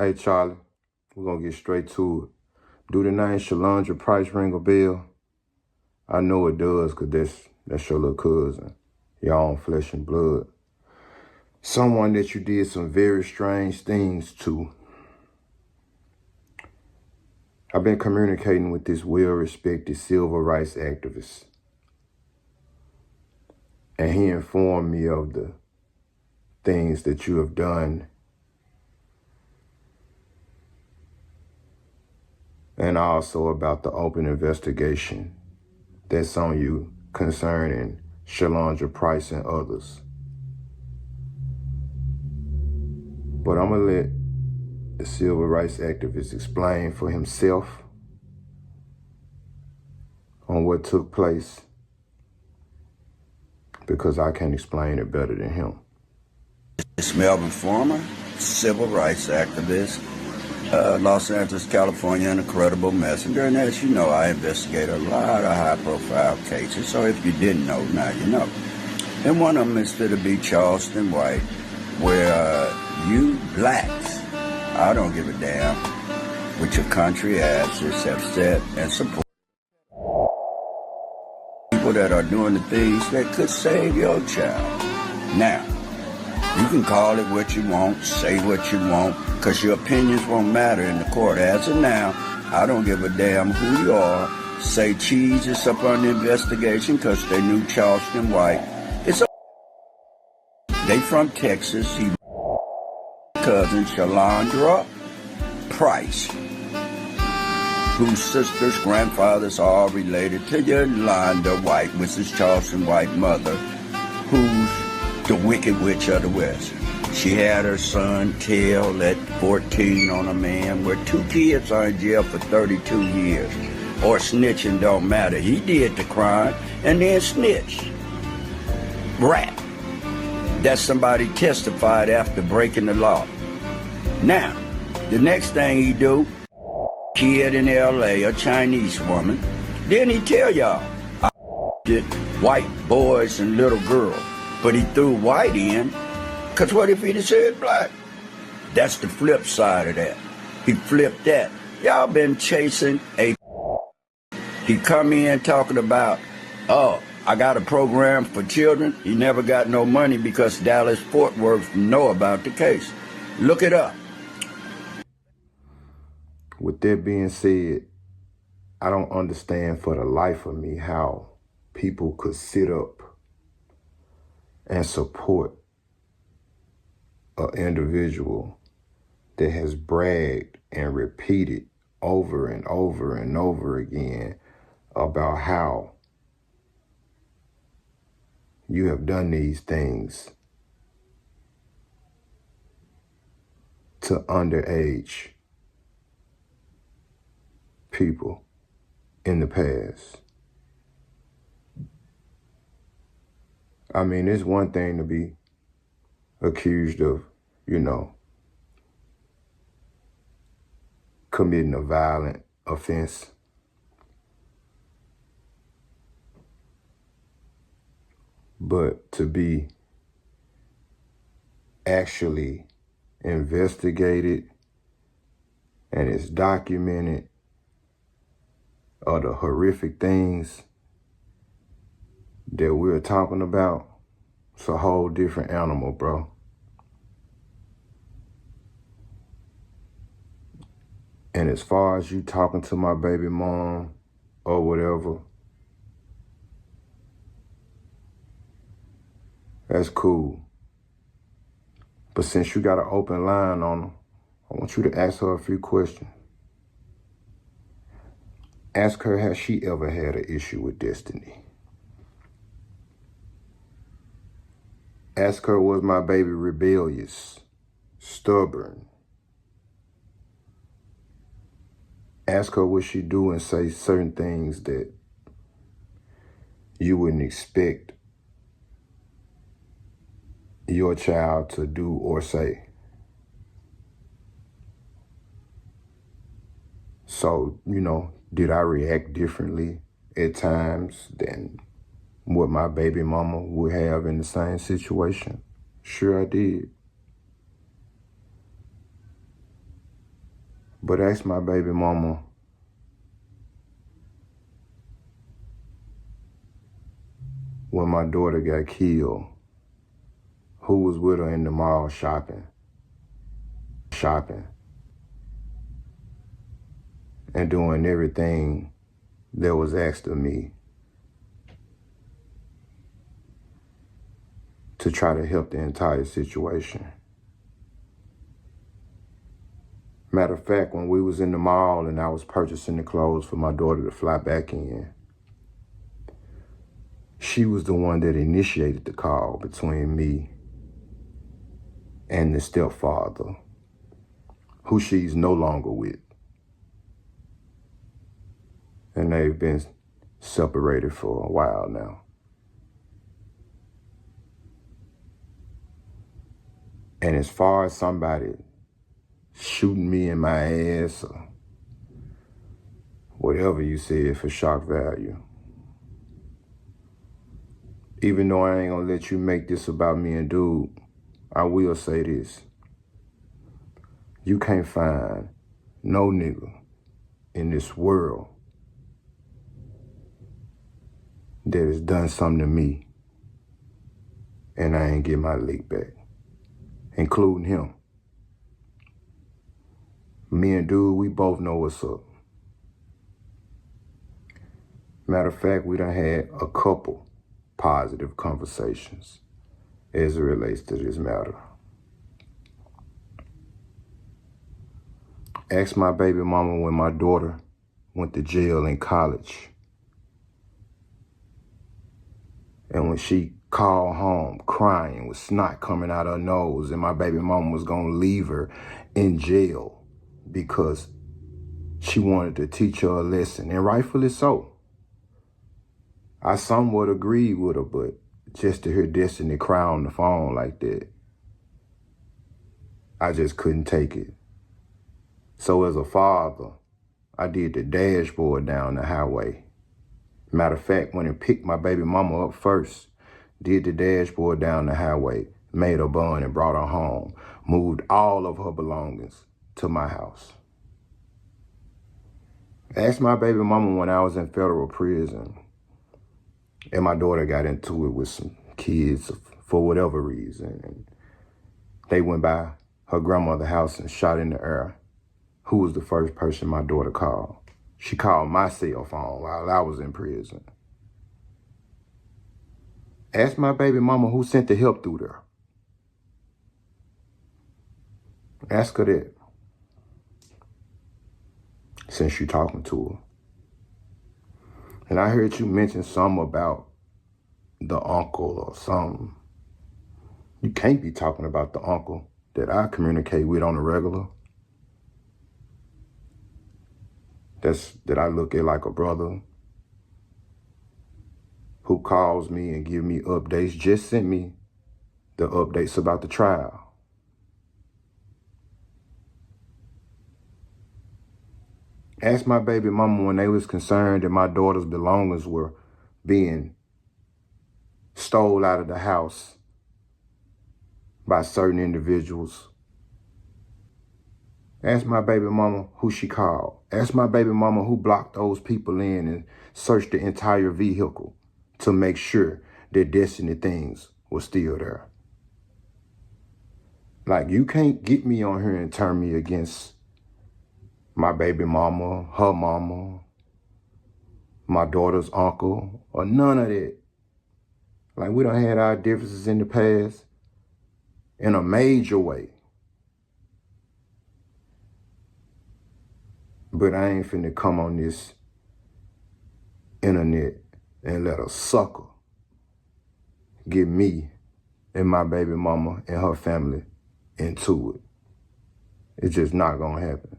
Hey, Charlie, we're going to get straight to it. Do the name Shalandra Price ring a bell? I know it does, because that's your little cousin, your own flesh and blood. Someone that you did some very strange things to. I've been communicating with this well-respected civil rights activist, and he informed me of the things that you have done, and also about the open investigation that's on you concerning Shalandra Price and others. But I'm going to let the civil rights activist explain for himself on what took place, because I can't explain it better than him. It's Melvin Former, civil rights activist, Los Angeles, California, an incredible messenger. And as you know, I investigate a lot of high-profile cases. So if you didn't know, now you know. And one of them is to be Charleston White, where you blacks, I don't give a damn what your country asses have said and support people that are doing the things that could save your child. Now, you can call it what you want, say what you want, because your opinions won't matter in the court. As of now, I don't give a damn who you are. Say cheese is up on the investigation because they knew Charleston White. It's a they from Texas. He cousin Shalandra Price, whose sisters, grandfathers are all related to Yolanda White, which is Charleston White's mother, who's the Wicked Witch of the West. She had her son killed at 14 on a man, where 2 kids are in jail for 32 years. Or snitching don't matter. He did the crime and then snitched. Rat. That's somebody testified after breaking the law. Now, the next thing he do, kid in L.A., a Chinese woman, then he tell y'all, I did white boys and little girls. But he threw white in, because what if he'd have said black? That's the flip side of that. He flipped that. Y'all been chasing a He come in talking about, oh, I got a program for children. He never got no money because Dallas-Fort Worth know about the case. Look it up. With that being said, I don't understand for the life of me how people could sit up and support an individual that has bragged and repeated over and over and over again about how you have done these things to underage people in the past. I mean, it's one thing to be accused of, committing a violent offense. But to be actually investigated and it's documented of the horrific things that we're talking about, it's a whole different animal, bro. And as far as you talking to my baby mom or whatever, that's cool. But since you got an open line on her, I want you to ask her a few questions. Ask her, has she ever had an issue with destiny? Ask her, was my baby rebellious, stubborn? Ask her, would she do and say certain things that you wouldn't expect your child to do or say? So, did I react differently at times than what my baby mama would have in the same situation? Sure I did. But ask my baby mama when my daughter got killed, who was with her in the mall shopping, and doing everything that was asked of me to try to help the entire situation. Matter of fact, when we was in the mall and I was purchasing the clothes for my daughter to fly back in, she was the one that initiated the call between me and the stepfather, who she's no longer with. And they've been separated for a while now. And as far as somebody shooting me in my ass or whatever you said for shock value, even though I ain't gonna let you make this about me and dude, I will say this. You can't find no nigga in this world that has done something to me and I ain't get my lick back, including him. Me and dude, we both know what's up. Matter of fact, we done had a couple positive conversations as it relates to this matter. Ask my baby mama when my daughter went to jail in college. And when she called home crying with snot coming out her nose and my baby mama was gonna leave her in jail because she wanted to teach her a lesson, and rightfully so. I somewhat agreed with her, but just to hear Destiny cry on the phone like that, I just couldn't take it. So as a father, I did the dashboard down the highway. Matter of fact, when it picked my baby mama up first, did the dashboard down the highway, made her bun and brought her home, moved all of her belongings to my house. Asked my baby mama when I was in federal prison and my daughter got into it with some kids for whatever reason, and they went by her grandmother's house and shot in the air. Who was the first person my daughter called? She called my cell phone while I was in prison. Ask my baby mama who sent the help through there. Ask her that, since you're talking to her. And I heard you mention something about the uncle or something. You can't be talking about the uncle that I communicate with on a regular. That I look at like a brother, who calls me and give me updates, just sent me the updates about the trial. Asked my baby mama when they was concerned that my daughter's belongings were being stole out of the house by certain individuals. Ask my baby mama who she called. Ask my baby mama who blocked those people in and searched the entire vehicle to make sure that Destiny things were still there. Like, you can't get me on here and turn me against my baby mama, her mama, my daughter's uncle, or none of that. Like, we done had our differences in the past in a major way. But I ain't finna come on this internet and let a sucker get me and my baby mama and her family into it. It's just not gonna happen.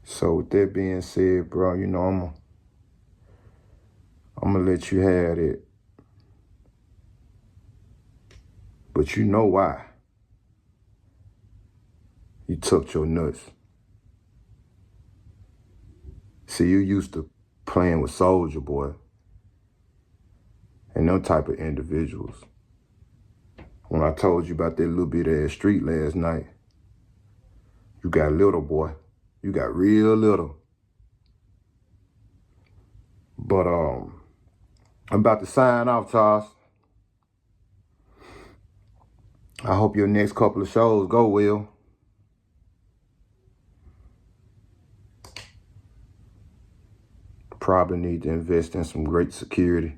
So with that being said, bro, you know, I'm gonna let you have it. But you know why you took your nuts. See, you used to playing with Soldier Boy and them type of individuals. When I told you about that little bit ass street last night, You got little, boy. You got real little. But I'm about to sign off, Charles. I hope your next couple of shows go well. Probably need to invest in some great security.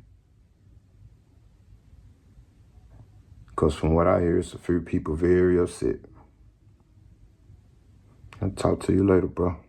Because from what I hear, it's a few people very upset. I'll talk to you later, bro.